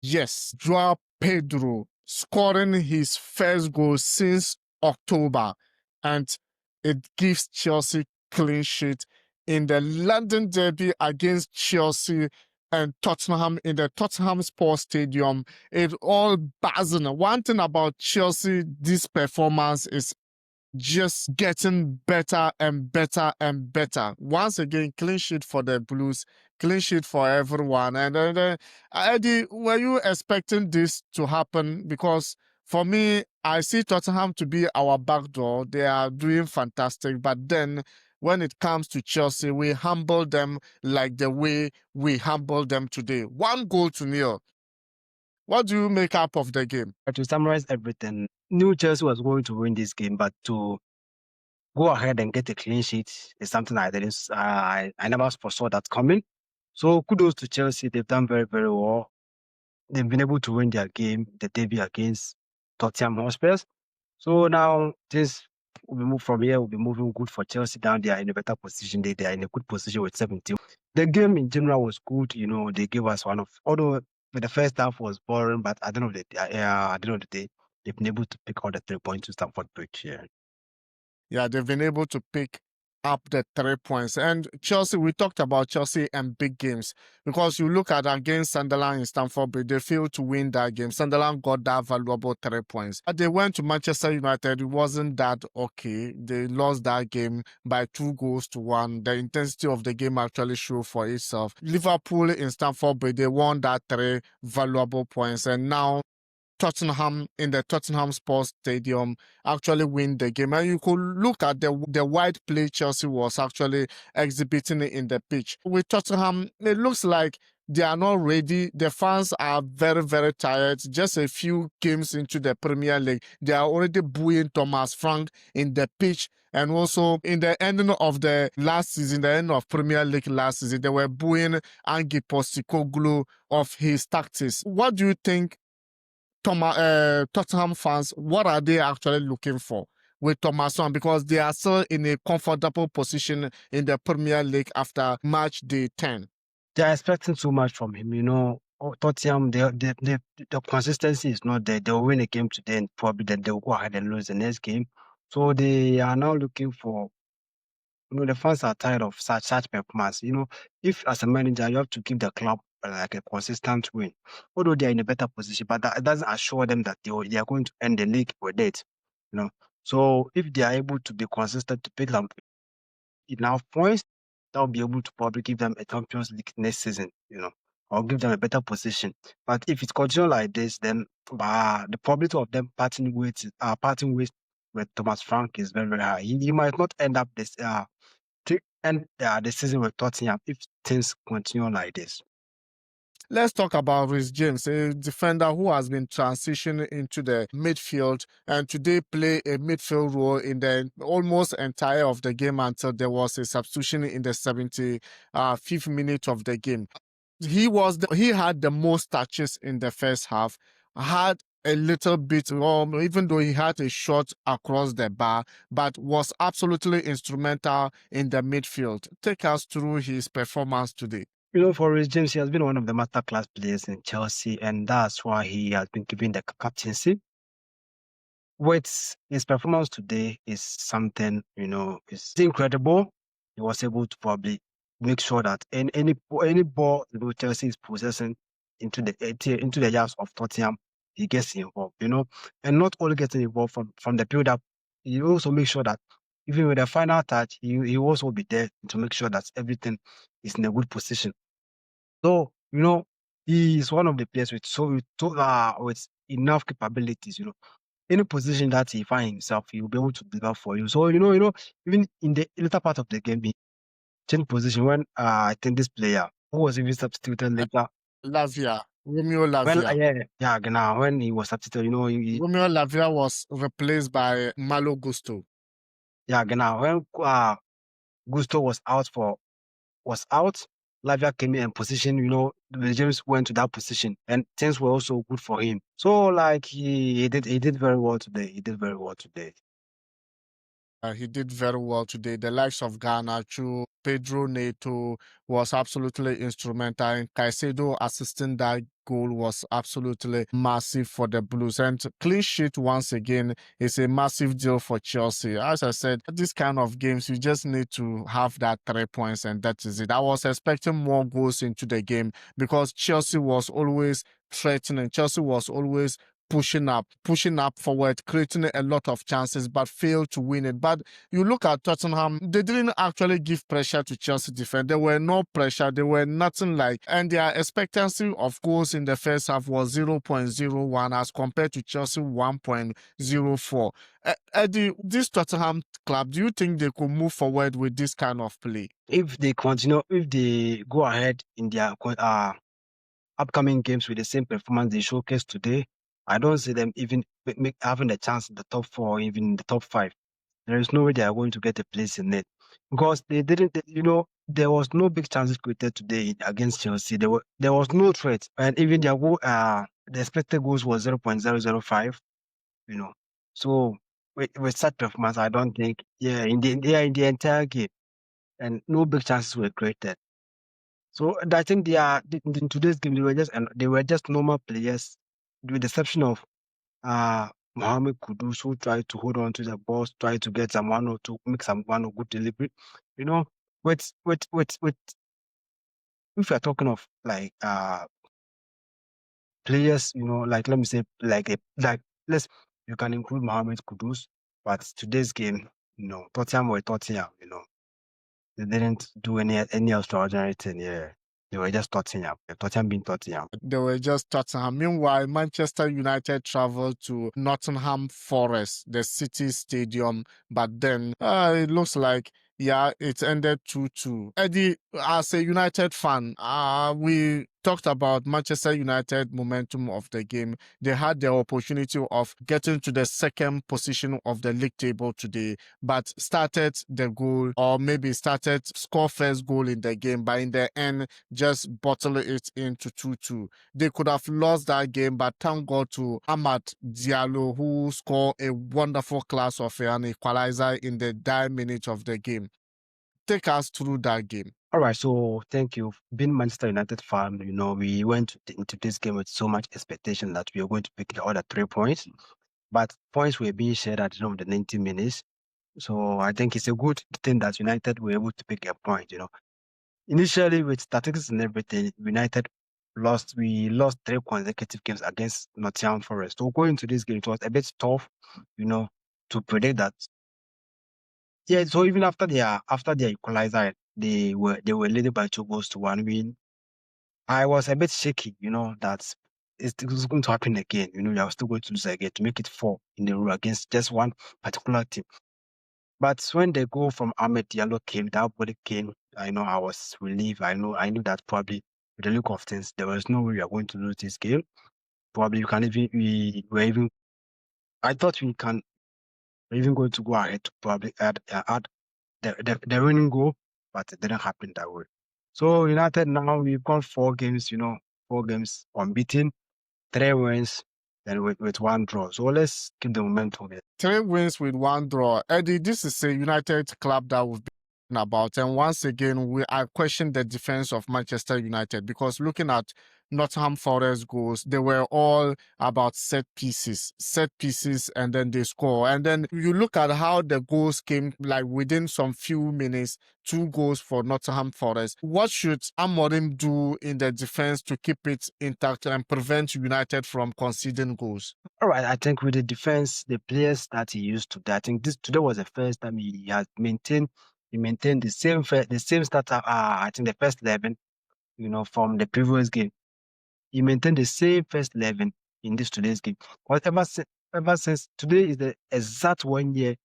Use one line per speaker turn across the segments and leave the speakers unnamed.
Yes, Joao Pedro scoring his first goal since October, and it gives Chelsea clean sheet in the London derby against Chelsea and Tottenham in the Tottenham Hotspur Stadium. It all buzzing. One thing about Chelsea, this performance is just getting better and better and better. Once again, clean sheet for the Blues, clean sheet for everyone. And Eddie, were you expecting this to happen? Because for me, I see Tottenham to be our backdoor. They are doing fantastic. But then when it comes to Chelsea, we humble them like the way we humbled them today. 1-0. What do you make up of the game?
To summarize everything, New Chelsea was going to win this game, but to go ahead and get a clean sheet is something I didn't, I never foresaw that coming. So kudos to Chelsea. They've done very, very well. They've been able to win their game, the debut against Tottenham Hotspur. So now things will be moved from here. Will be moving good for Chelsea down there in a better position. They are in a good position with 17. The game in general was good. They gave us although the first half was boring, but at the end of the day, they've been able to pick all the 3 points to Stamford Bridge here.
Yeah, they've been able to pick up the 3 points. And Chelsea, we talked about Chelsea and big games because you look at against Sunderland in Stamford Bridge, they failed to win that game. Sunderland got that valuable 3 points. But they went to Manchester United. It wasn't that okay. They lost that game by 2-1. The intensity of the game actually showed for itself. Liverpool in Stamford Bridge, they won that 3 valuable points. And now Tottenham in the Tottenham Hotspur Stadium actually win the game. And you could look at the wide play Chelsea was actually exhibiting in the pitch. With Tottenham, it looks like they are not ready. The fans are very, very tired. Just a few games into the Premier League, they are already booing Thomas Frank in the pitch. And also in the ending of the last season, the end of Premier League last season, they were booing Ange Postecoglou of his tactics. What do you think Tottenham fans, what are they actually looking for with Thomas Son? Because they are still in a comfortable position in the Premier League after match day 10.
They are expecting too much from him. Tottenham, the consistency is not there. They'll win a game today and probably then they'll go ahead and lose the next game. So they are now looking for, the fans are tired of such performance. If as a manager, you have to give the club like a consistent win, although they are in a better position, but that doesn't assure them that they are going to end the league with it. So if they are able to be consistent to pick up enough points, that will be able to probably give them a Champions League next season, or give them a better position. But if it continues like this, then the probability of them parting ways with Thomas Frank is very, very high. He might not end up this to end the season with Tottenham if things continue like this.
Let's talk about Reece James, a defender who has been transitioning into the midfield and today play a midfield role in the almost entire of the game until there was a substitution in the 75th minute of the game. He had the most touches in the first half, had a little bit, even though he had a shot across the bar, but was absolutely instrumental in the midfield. Take us through his performance today.
For Reece James, he has been one of the masterclass players in Chelsea, and that's why he has been given the captaincy. With his performance today is something, it's incredible. He was able to probably make sure that any ball Chelsea is possessing into the yards of Tottenham, he gets involved, and not only getting involved from the build up, he also makes sure that even with the final touch, he also be there to make sure that everything is in a good position. So, he is one of the players with enough capabilities, any position that he finds himself, he will be able to deliver for you. So, even in the later part of the game, he changed position when I think this player who was even substituted later.
Romeo Lavia.
When he was substituted,
Romeo Lavia was replaced by Malo Gusto.
When Gusto was out, Lavia came in and position, James went to that position and things were also good for him. So he did very well today.
He did very well today. The likes of Garnacho, Pedro Neto was absolutely instrumental. And Caicedo assisting that goal was absolutely massive for the Blues. And clean sheet once again is a massive deal for Chelsea. As I said, this kind of games, you just need to have that 3 points, and that is it. I was expecting more goals into the game because Chelsea was always threatening. Chelsea was always pushing up forward, creating a lot of chances, but failed to win it. But you look at Tottenham, they didn't actually give pressure to Chelsea defense. There were no pressure. There were nothing like, and their expectancy of goals in the first half was 0.01 as compared to Chelsea 1.04. Eddie, this Tottenham club, do you think they could move forward with this kind of play?
If they go ahead in their upcoming games with the same performance they showcased today, I don't see them even having a chance in the top 4 or even in the top 5. There is no way they are going to get a place in it because there was no big chances created today against Chelsea. There was no threat, and even their goal, the expected goals was 0.005. So with such performance, I don't think in the entire game, and no big chances were created. So I think in today's game they were just normal players, with the exception of Mohamed Kudus, who tried to hold on to the ball, tried to get someone or to make someone a good delivery. With if you're talking of like players, like let me say you can include Mohamed Kudus, but today's game, Tottenham were Tottenham, they didn't do any extraordinary thing. Yeah. They were just Tottenham. Tottenham being Tottenham.
They were just Tottenham. Meanwhile, Manchester United traveled to Nottingham Forest, the city stadium, but then it looks like it ended 2-2. Eddie, as a United fan, we talked about Manchester United momentum of the game. They had the opportunity of getting to the second position of the league table today, but started the goal, or maybe started score first goal in the game, but in the end just bottle it into 2-2. They could have lost that game, but thank God to Amad Diallo, who scored a wonderful class of an equalizer in the dying minute of the game. Take us through that game.
All right, so thank you. Being Manchester United fan, we went into this game with so much expectation that we were going to pick the other 3 points, but points were being shared at the end of the 90 minutes. So I think it's a good thing that United were able to pick a point. Initially, with statistics and everything, United we lost 3 consecutive games against Nottingham Forest. So going into this game, it was a bit tough, to predict that. Yeah, so even after their equalizer, they were leading by 2-1 win. I was a bit shaky, that it was going to happen again. They are still going to lose again to make it 4 in a row against just one particular team. But when the goal from Ahmed Diallo came, that body came, I was relieved. I knew that probably with the look of things, there was no way we are going to lose this game. Probably I thought we're even going to go ahead to probably add the winning goal, but it didn't happen that way. So United now, we've gone 4 games, 4 games unbeaten, 3 wins, and with 1 draw. So let's keep the momentum here.
3 wins with 1 draw. Eddie, this is a United club that we've been about. And once again, I question the defense of Manchester United, because looking at Nottingham Forest goals, they were all about set pieces, and then they score. And then you look at how the goals came, like within some few minutes, 2 goals for Nottingham Forest. What should Amorim do in the defense to keep it intact and prevent United from conceding goals?
All right, I think with the defense, the players that he used today, I think today was the first time he has maintained the same starter. I think the first 11, from the previous game. He maintained the same first 11 in today's game. But ever since today is the exact 1 year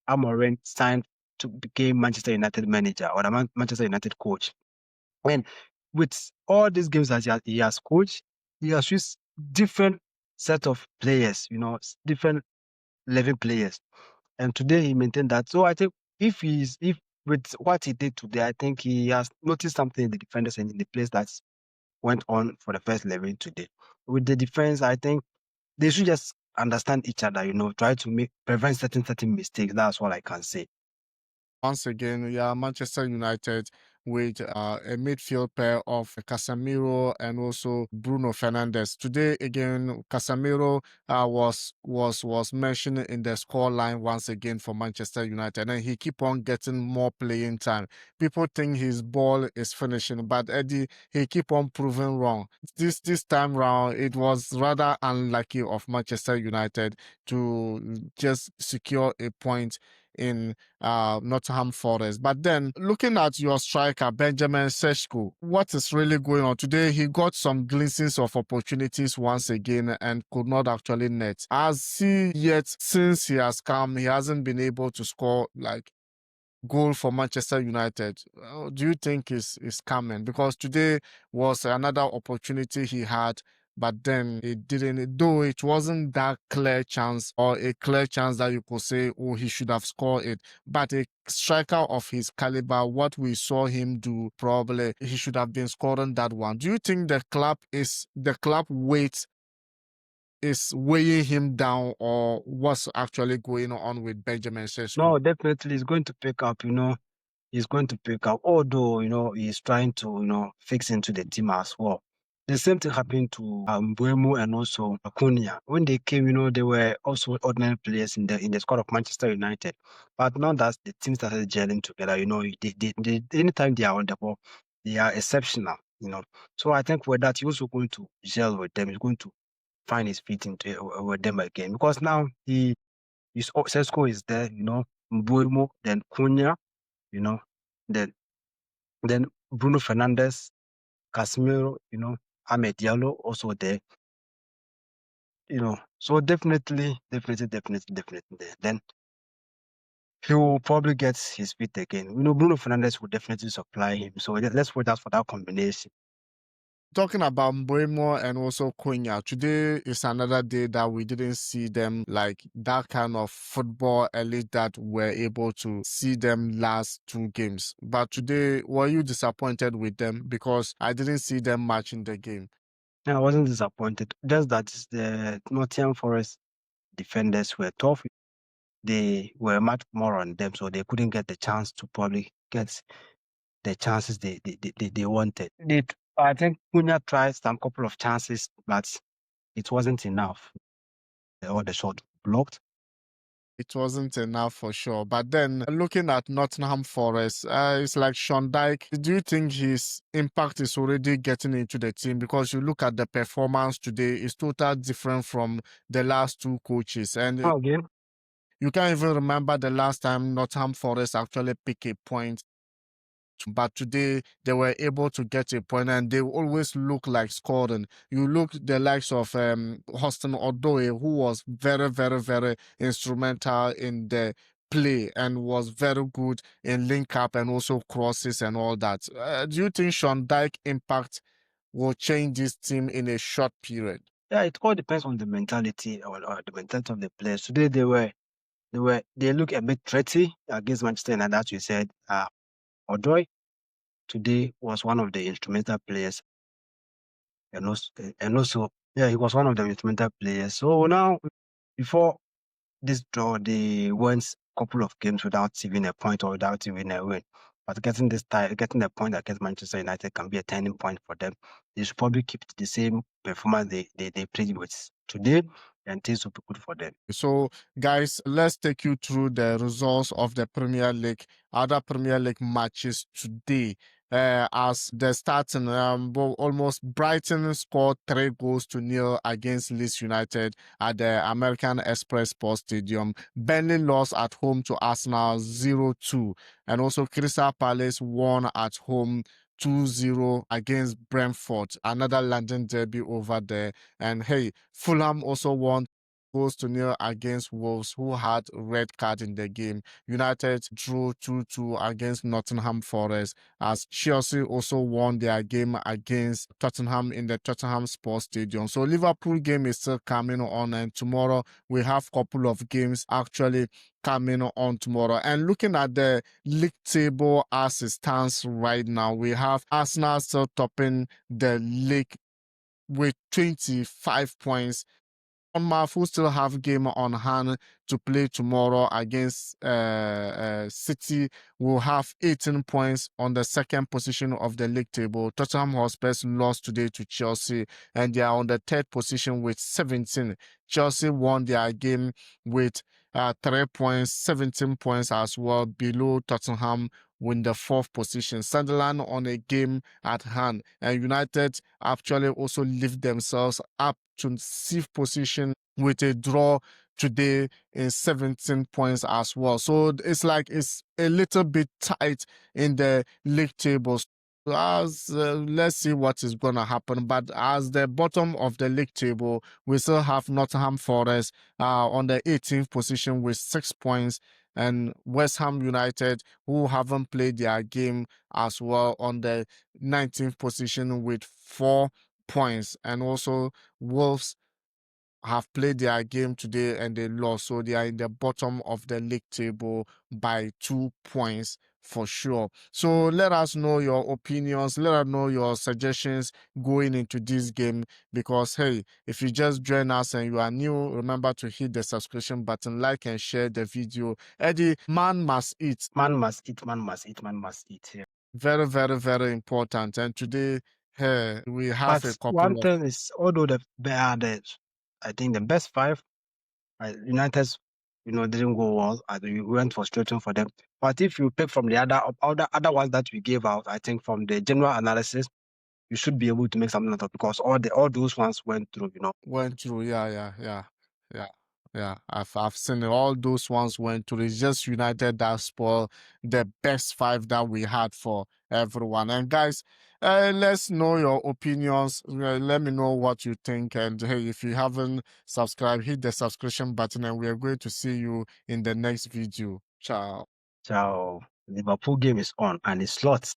Amorim signed to become Manchester United manager, or the Manchester United coach. And with all these games that he has coached, he has used different set of players, different 11 players. And today he maintained that. So I think if with what he did today, I think he has noticed something in the defenders and in the players that went on for the first 11 today. With the defense, I think they should just understand each other, try to prevent certain mistakes. That's all I can say.
Once again, yeah, Manchester United with a midfield pair of Casemiro and also Bruno Fernandes. Today again, Casemiro was mentioned in the score line once again for Manchester United, and he keep on getting more playing time. People think his ball is finishing, but Eddie, he keep on proving wrong. This time round, it was rather unlucky of Manchester United to just secure a point in Nottingham Forest. But then looking at your striker, Benjamin Šeško, what is really going on today? He got some glimpses of opportunities once again and could not actually net. As he yet, since he has come, he hasn't been able to score like goal for Manchester United. Do you think is coming? Because today was another opportunity he had, but then it didn't. Though it wasn't that clear chance or a clear chance that you could say, oh, he should have scored it. But a striker of his caliber, what we saw him do, probably he should have been scoring that one. Do you think the club weight is weighing him down, or what's actually going on with Benjamin Sesko?
No, definitely he's going to pick up, he's going to pick up, although, he's trying to, fix into the team as well. The same thing happened to Mbeumo and also Acuna. When they came, they were also ordinary players in the squad of Manchester United. But now that the team started gelling together, anytime they are on the ball, they are exceptional, So I think with that, he's also going to gel with them. He's going to find his feet into with them again, because now Sesko is there, Mbeumo, then Cunha, you know, then then Bruno Fernandes, Casemiro, Ahmed Diallo also there, So definitely there. Then he will probably get his feet again. Bruno Fernandes will definitely supply him. So let's wait out for that combination.
Talking about Mbeumo and also Cunha, today is another day that we didn't see them like that kind of football elite that were able to see them last two games. But today, were you disappointed with them? Because I didn't see them much in the game.
I wasn't disappointed. Just that the Nottingham Forest defenders were tough. They were much more on them, so they couldn't get the chance to probably get the chances they wanted. I think Cunha tried some couple of chances, but it wasn't enough. All the shot blocked.
It wasn't enough for sure. But then looking at Nottingham Forest, it's like Sean Dyche. Do you think his impact is already getting into the team? Because you look at the performance today, it's totally different from the last two coaches. And
Again,
you can't even remember the last time Nottingham Forest actually picked a point. But today they were able to get a point, and they always look like scoring. You look the likes of Austin Odoi, who was very, very, very instrumental in the play and was very good in link up and also crosses and all that. Do you think Sean Dyche impact will change this team in a short period?
yeah, it all depends on the mentality or the mentality of the players. Today they look a bit threaty against Manchester United, as you said. Odoi today was one of the instrumental players, and also yeah, he was one of the instrumental players. So now before this draw, they went a couple of games without even a point or without even a win. But getting the point against Manchester United can be a turning point for them. They should probably keep the same performance they played with today, and things will be good for them.
So, guys, let's take you through the results of the Premier League, other Premier League matches today. As the starting, almost Brighton scored 3-0 against Leeds United at the American Express Sports Stadium. Burnley lost at home to Arsenal 0-2, and also Crystal Palace won at home 2-0 against Brentford, another London derby over there. And hey, Fulham also won goes to nil against Wolves, who had red card in the game. United drew 2-2 against Nottingham Forest, as Chelsea also won their game against Tottenham in the Tottenham Sports Stadium. So Liverpool game is still coming on, and tomorrow we have a couple of games actually coming on tomorrow. And looking at the league table as it stands right now, we have Arsenal still topping the league with 25 points. Bournemouth, who still have game on hand to play tomorrow against City, will have 18 points on the second position of the league table. Tottenham Hotspur lost today to Chelsea, and they are on the third position with 17. Chelsea won their game with 3 points, 17 points as well, below Tottenham in the fourth position. Sunderland on a game at hand, and United actually also lift themselves up to sixth position with a draw today in 17 points as well. So it's like it's a little bit tight in the league tables. As let's see what is going to happen. But as the bottom of the league table, we still have Nottingham Forest on the 18th position with 6 points, and West Ham United, who haven't played their game as well, on the 19th position with 4 points, and also Wolves have played their game today and they lost. So they are in the bottom of the league table by 2 points for sure. So let us know your opinions. Let us know your suggestions going into this game. Because, hey, if you just join us and you are new, remember to hit the subscription button, like and share the video. Eddie, man must eat.
Man must eat, man must eat, man must eat. Yeah.
Very, very, very important. And today, hey, we have a
But one
couple of
thing is, although I think the best five, United's, didn't go well. We went frustrating for them. But if you pick from the other ones that we gave out, I think from the general analysis, you should be able to make something out of it, because all those ones went through.
went through. Yeah. I've seen it. All those ones went through. It's just United that spoiled the best five that we had for everyone. And guys, let's know your opinions. Let me know what you think. And hey, if you haven't subscribed, hit the subscription button, and we are going to see you in the next video. Ciao.
So Liverpool game is on and it's slots.